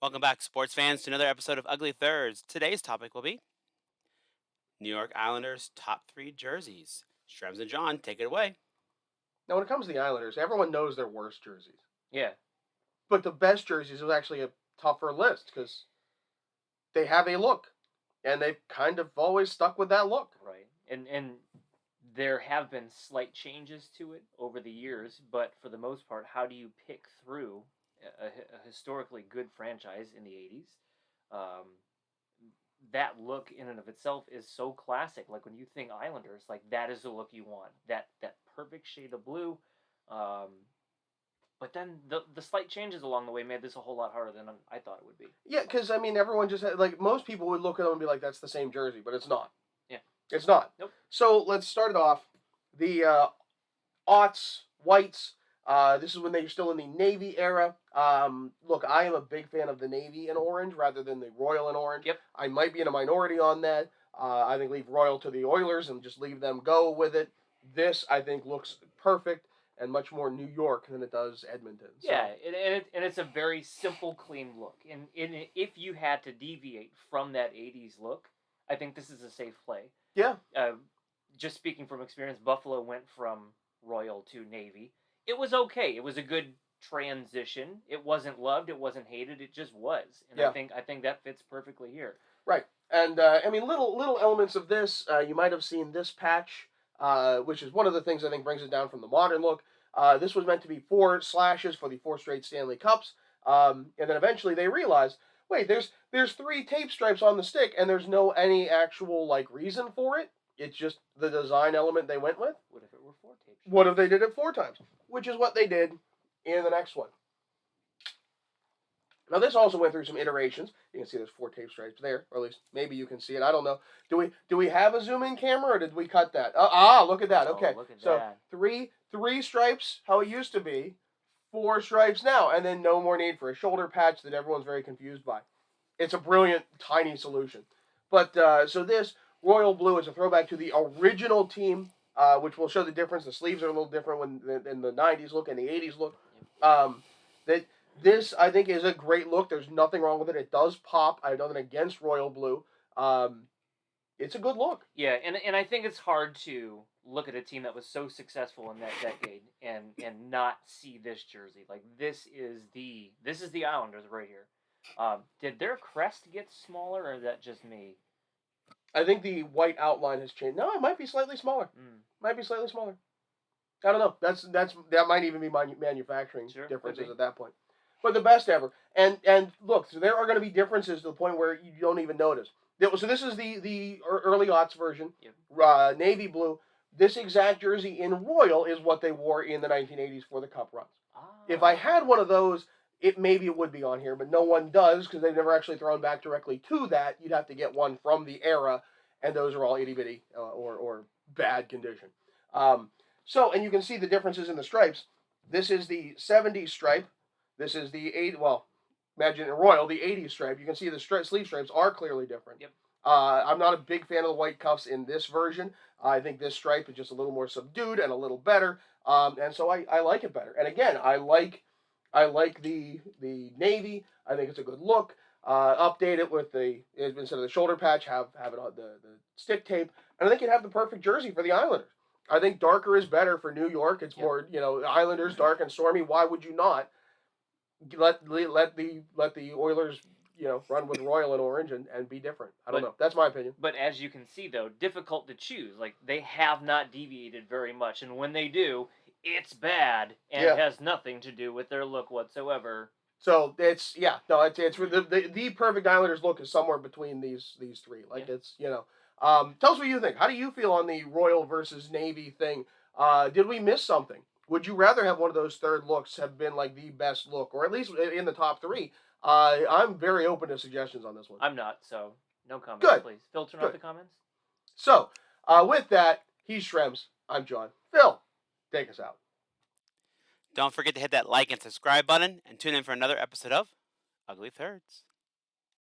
Welcome back, sports fans, to another episode of Ugly Thirds. Today's topic will be New York Islanders' top three jerseys. Strems and John, take it away. Now, when it comes to the Islanders, everyone knows their worst jerseys. Yeah, But the best jerseys is actually a tougher list because they have a look, and they've kind of always stuck with that look. right. And there have been slight changes to it over the years, but for the most part, how do you pick through a historically good franchise in the '80s? Um, that look in and of itself is so classic. Like when you think Islanders, like that is the look you want. That perfect shade of blue. Um, but then the slight changes along the way made this a whole lot harder than I thought it would be. Yeah, because I mean, everyone just had, like most people would look at them and be like, "That's the same jersey," but it's not. Yeah. It's not. Nope. So let's start it off. The aughts, whites. This is when they were still in the Navy era. Look, I am a big fan of the Navy in orange rather than the Royal in orange. Yep. I might be in a minority on that. I think leave Royal to the Oilers and just leave them go with it. This, I think, looks perfect and much more New York than it does Edmonton. So, Yeah, and it's a very simple, clean look. And if you had to deviate from that '80s look, I think this is a safe play. yeah. Just speaking from experience, Buffalo went from Royal to Navy. It was okay. It was a good transition. It wasn't loved. It wasn't hated. It just was. And Yeah. I think that fits perfectly here. Right. And I mean, little elements of this. You might have seen this patch, which is one of the things I think brings it down from the modern look. This was meant to be 4 slashes for the 4 straight Stanley Cups, and then eventually they realized, wait, there's 3 tape stripes on the stick, and there's no any actual like reason for it. It's just the design element they went with. What if it were 4 tapes? What if they did it 4 times? Which is what they did in the next one. Now this also went through some iterations. You can see there's 4 tape stripes there, or at least maybe you can see it. I don't know. Do we have a zoom in camera, or did we cut that? Look at that. Okay, Oh, look at so that. three stripes how it used to be, 4 stripes now, and then no more need for a shoulder patch that everyone's very confused by. It's a brilliant tiny solution. But so this royal blue is a throwback to the original team, which will show the difference. The sleeves are a little different in the '90s look and the '80s look. That this, I think, is a great look. There's nothing wrong with it. It does pop. I have nothing against royal blue. It's a good look. Yeah, and I think it's hard to look at a team that was so successful in that decade and not see this jersey. Like this is the Islanders right here. Did their crest get smaller, or is that just me? I think the white outline has changed. No, it might be slightly smaller. Might be slightly smaller. I don't know. That might even be manufacturing Sure, differences could be. at that point. But the best ever. And look, so there are going to be differences to the point where you don't even notice. So this is the early aughts version, Yep. navy blue. This exact jersey in royal is what they wore in the 1980s for the Cup runs. If I had one of those, maybe it would be on here, but no one does because they've never actually thrown back directly to that. You'd have to get one from the era, and those are all itty bitty or bad condition. And you can see the differences in the stripes. This is the 70s stripe. This is the 8. Well, imagine in royal the 80s stripe. You can see the sleeve stripes are clearly different. Yep. I'm not a big fan of the white cuffs in this version. I think this stripe is just a little more subdued and a little better, and so I like it better. And again, I like the navy. I think it's a good look. Update it with instead of the shoulder patch, have it on the stick tape, and I think you'd have the perfect jersey for the Islanders. I think darker is better for New York. It's more Islanders dark and stormy. Why would you not let the Oilers run with royal and orange and be different? I don't know. That's my opinion. But as you can see, though, difficult to choose. Like they have not deviated very much, and when they do, it's bad and has nothing to do with their look whatsoever. So it's the perfect Islanders look is somewhere between these three. Like it's tell us what you think. How do you feel on the royal versus navy thing? Did we miss something? Would you rather have one of those third looks have been like the best look, or at least in the top three? I'm very open to suggestions on this one. I'm not, so no comments, Good. please. Phil, turn off the comments. So, with that, he's Shrems. I'm John. Phil, take us out. Don't forget to hit that like and subscribe button and tune in for another episode of Ugly Thirds.